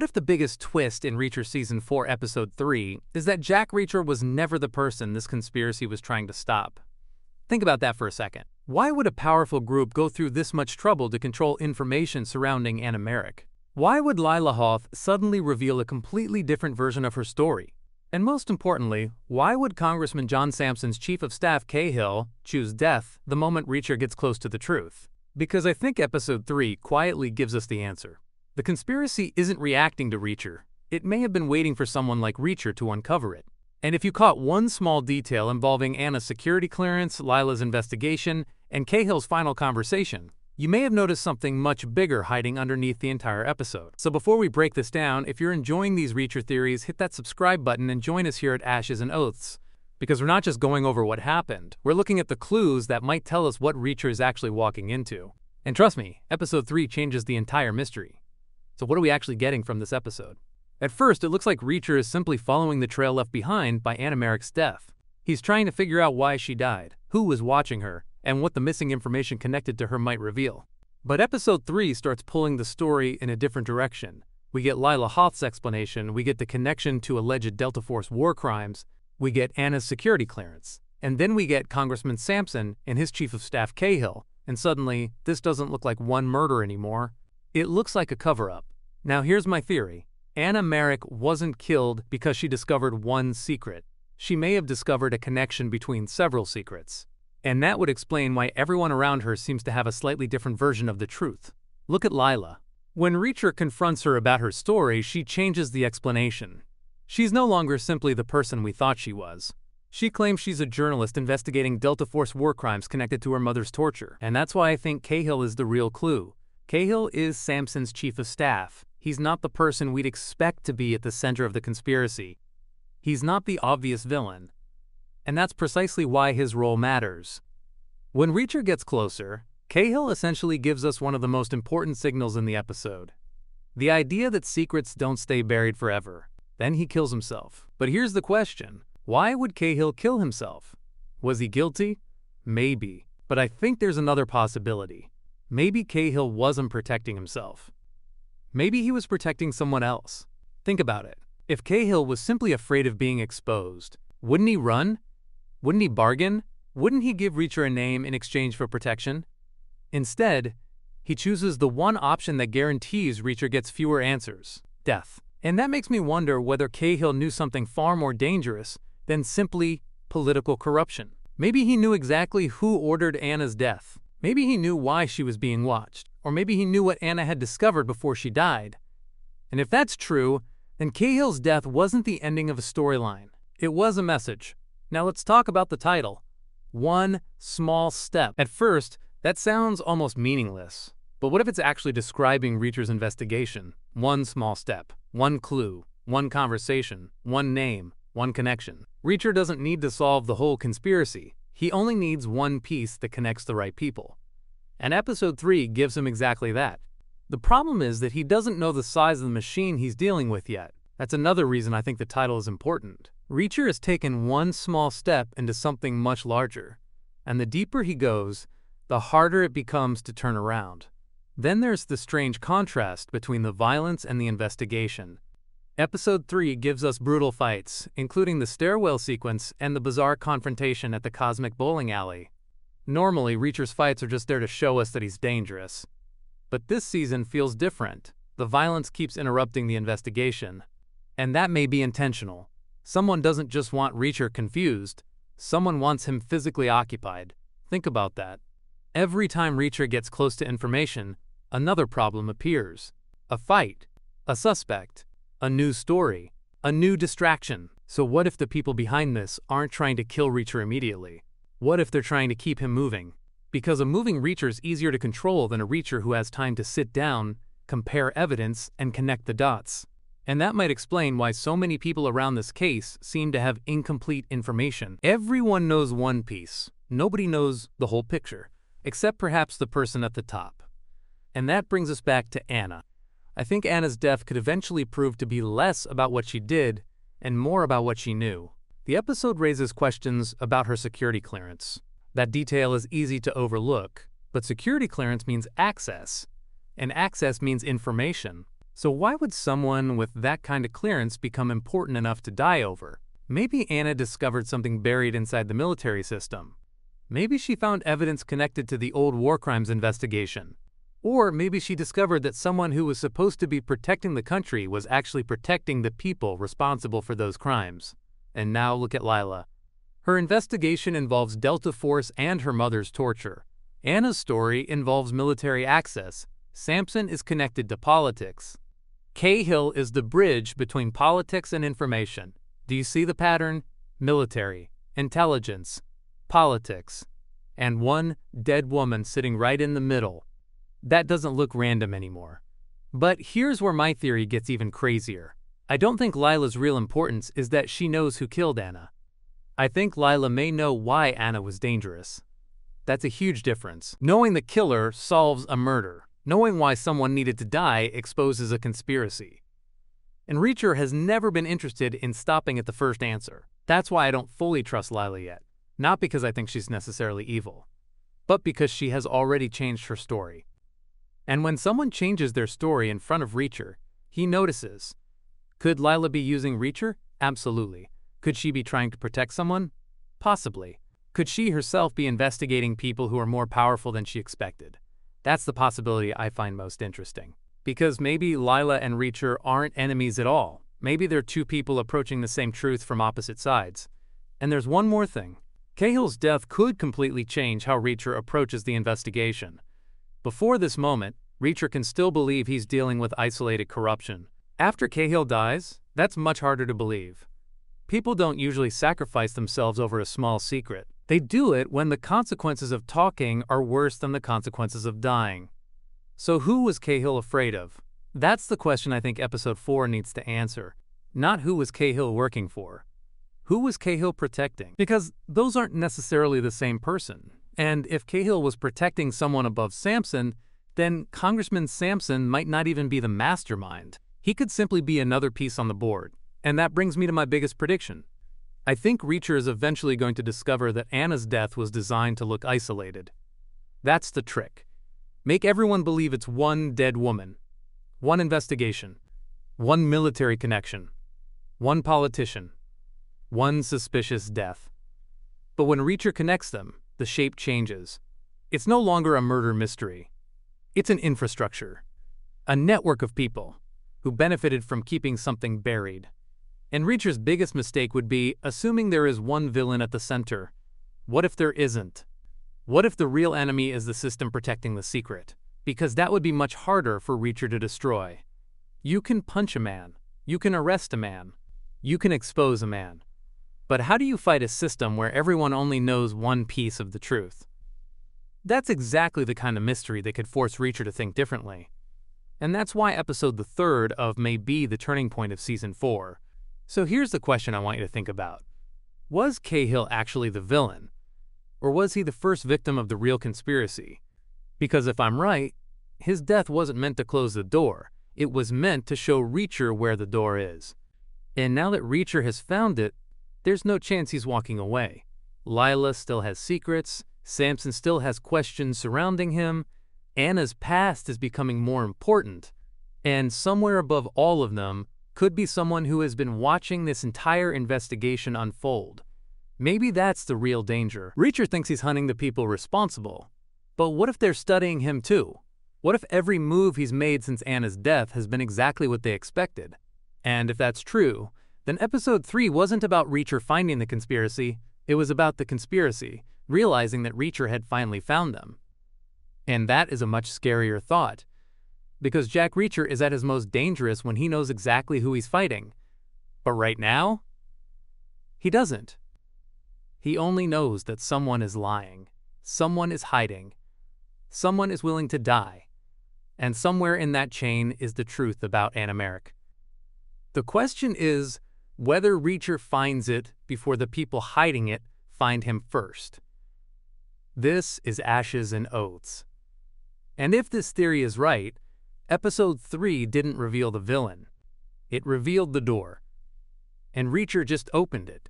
if the biggest twist in Reacher Season 4, Episode 3 is that Jack Reacher was never the person this conspiracy was trying to stop? Think about that for a second. Why would a powerful group go through this much trouble to control information surrounding Anna Merrick? Why would Lila Hoth suddenly reveal a completely different version of her story? And most importantly, why would Congressman John Sampson's Chief of Staff Cahill choose death the moment Reacher gets close to the truth? Because I think Episode 3 quietly gives us the answer. The conspiracy isn't reacting to Reacher. It may have been waiting for someone like Reacher to uncover it. And if you caught one small detail involving Anna's security clearance, Lila's investigation, and Cahill's final conversation, you may have noticed something much bigger hiding underneath the entire episode. So before we break this down, if you're enjoying these Reacher theories, hit that subscribe button and join us here at Ashes and Oaths. Because we're not just going over what happened, we're looking at the clues that might tell us what Reacher is actually walking into. And trust me, Episode 3 changes the entire mystery. So what are we actually getting from this episode? At first, it looks like Reacher is simply following the trail left behind by Anna Merrick's death. He's trying to figure out why she died, who was watching her, and what the missing information connected to her might reveal. But Episode 3 starts pulling the story in a different direction. We get Lila Hoth's explanation, we get the connection to alleged Delta Force war crimes, we get Anna's security clearance, and then we get Congressman Sampson and his Chief of Staff Cahill, and suddenly, this doesn't look like one murder anymore. It looks like a cover-up. Now here's my theory. Anna Merrick wasn't killed because she discovered one secret. She may have discovered a connection between several secrets. And that would explain why everyone around her seems to have a slightly different version of the truth. Look at Lila. When Reacher confronts her about her story, she changes the explanation. She's no longer simply the person we thought she was. She claims she's a journalist investigating Delta Force war crimes connected to her mother's torture. And that's why I think Cahill is the real clue. Cahill is Sampson's Chief of Staff. He's not the person we'd expect to be at the center of the conspiracy. He's not the obvious villain. And that's precisely why his role matters. When Reacher gets closer, Cahill essentially gives us one of the most important signals in the episode. The idea that secrets don't stay buried forever. Then he kills himself. But here's the question. Why would Cahill kill himself? Was he guilty? Maybe. But I think there's another possibility. Maybe Cahill wasn't protecting himself. Maybe he was protecting someone else. Think about it. If Cahill was simply afraid of being exposed, wouldn't he run? Wouldn't he bargain? Wouldn't he give Reacher a name in exchange for protection? Instead, he chooses the one option that guarantees Reacher gets fewer answers: death. And that makes me wonder whether Cahill knew something far more dangerous than simply political corruption. Maybe he knew exactly who ordered Anna's death. Maybe he knew why she was being watched. Or maybe he knew what Anna had discovered before she died. And if that's true, then Cahill's death wasn't the ending of a storyline. It was a message. Now let's talk about the title. One Small Step. At first, that sounds almost meaningless. But what if it's actually describing Reacher's investigation? One small step, one clue, one conversation, one name, one connection. Reacher doesn't need to solve the whole conspiracy. He only needs one piece that connects the right people. And Episode 3 gives him exactly that. The problem is that he doesn't know the size of the machine he's dealing with yet. That's another reason I think the title is important. Reacher has taken one small step into something much larger. And the deeper he goes, the harder it becomes to turn around. Then there's the strange contrast between the violence and the investigation. Episode 3 gives us brutal fights, including the stairwell sequence and the bizarre confrontation at the Cosmic Bowling Alley. Normally, Reacher's fights are just there to show us that he's dangerous. But this season feels different. The violence keeps interrupting the investigation. And that may be intentional. Someone doesn't just want Reacher confused. Someone wants him physically occupied. Think about that. Every time Reacher gets close to information, another problem appears. A fight, a suspect, a new story, a new distraction. So what if the people behind this aren't trying to kill Reacher immediately? What if they're trying to keep him moving? Because a moving Reacher is easier to control than a Reacher who has time to sit down, compare evidence, and connect the dots. And that might explain why so many people around this case seem to have incomplete information. Everyone knows one piece. Nobody knows the whole picture, except perhaps the person at the top. And that brings us back to Anna. I think Anna's death could eventually prove to be less about what she did and more about what she knew. The episode raises questions about her security clearance. That detail is easy to overlook, but security clearance means access, and access means information. So why would someone with that kind of clearance become important enough to die over? Maybe Anna discovered something buried inside the military system. Maybe she found evidence connected to the old war crimes investigation. Or maybe she discovered that someone who was supposed to be protecting the country was actually protecting the people responsible for those crimes. And now look at Lila. Her investigation involves Delta Force and her mother's torture. Anna's story involves military access. Sampson is connected to politics. Cahill is the bridge between politics and information. Do you see the pattern? Military, intelligence, politics, and one dead woman sitting right in the middle. That doesn't look random anymore. But here's where my theory gets even crazier. I don't think Lila's real importance is that she knows who killed Anna. I think Lila may know why Anna was dangerous. That's a huge difference. Knowing the killer solves a murder. Knowing why someone needed to die exposes a conspiracy. And Reacher has never been interested in stopping at the first answer. That's why I don't fully trust Lila yet. Not because I think she's necessarily evil, but because she has already changed her story. And when someone changes their story in front of Reacher, he notices. Could Lila be using Reacher? Absolutely. Could she be trying to protect someone? Possibly. Could she herself be investigating people who are more powerful than she expected? That's the possibility I find most interesting. Because maybe Lila and Reacher aren't enemies at all. Maybe they're two people approaching the same truth from opposite sides. And there's one more thing. Cahill's death could completely change how Reacher approaches the investigation. Before this moment, Reacher can still believe he's dealing with isolated corruption. After Cahill dies, that's much harder to believe. People don't usually sacrifice themselves over a small secret. They do it when the consequences of talking are worse than the consequences of dying. So who was Cahill afraid of? That's the question I think episode 4 needs to answer. Not who was Cahill working for. Who was Cahill protecting? Because those aren't necessarily the same person. And if Cahill was protecting someone above Sampson, then Congressman Sampson might not even be the mastermind. He could simply be another piece on the board. And that brings me to my biggest prediction. I think Reacher is eventually going to discover that Anna's death was designed to look isolated. That's the trick. Make everyone believe it's one dead woman, one investigation, one military connection, one politician, one suspicious death. But when Reacher connects them, the shape changes. It's no longer a murder mystery. It's an infrastructure, a network of people who benefited from keeping something buried. And Reacher's biggest mistake would be assuming there is one villain at the center. What if there isn't? What if the real enemy is the system protecting the secret? Because that would be much harder for Reacher to destroy. You can punch a man. You can arrest a man. You can expose a man. But how do you fight a system where everyone only knows one piece of the truth? That's exactly the kind of mystery that could force Reacher to think differently. And that's why episode the third of may be the turning point of season 4. So here's the question I want you to think about. Was Cahill actually the villain? Or was he the first victim of the real conspiracy? Because if I'm right, his death wasn't meant to close the door. It was meant to show Reacher where the door is. And now that Reacher has found it, there's no chance he's walking away. Lila still has secrets. Sampson still has questions surrounding him. Anna's past is becoming more important. And somewhere above all of them could be someone who has been watching this entire investigation unfold. Maybe that's the real danger. Reacher thinks he's hunting the people responsible. But what if they're studying him too? What if every move he's made since Anna's death has been exactly what they expected? And if that's true, then episode 3 wasn't about Reacher finding the conspiracy, it was about the conspiracy, realizing that Reacher had finally found them. And that is a much scarier thought. Because Jack Reacher is at his most dangerous when he knows exactly who he's fighting. But right now, he doesn't. He only knows that someone is lying, someone is hiding, someone is willing to die, and somewhere in that chain is the truth about Anna Merrick. The question is whether Reacher finds it before the people hiding it find him first. This is Ashes and Oaths. And if this theory is right, episode 3 didn't reveal the villain. It revealed the door. And Reacher just opened it.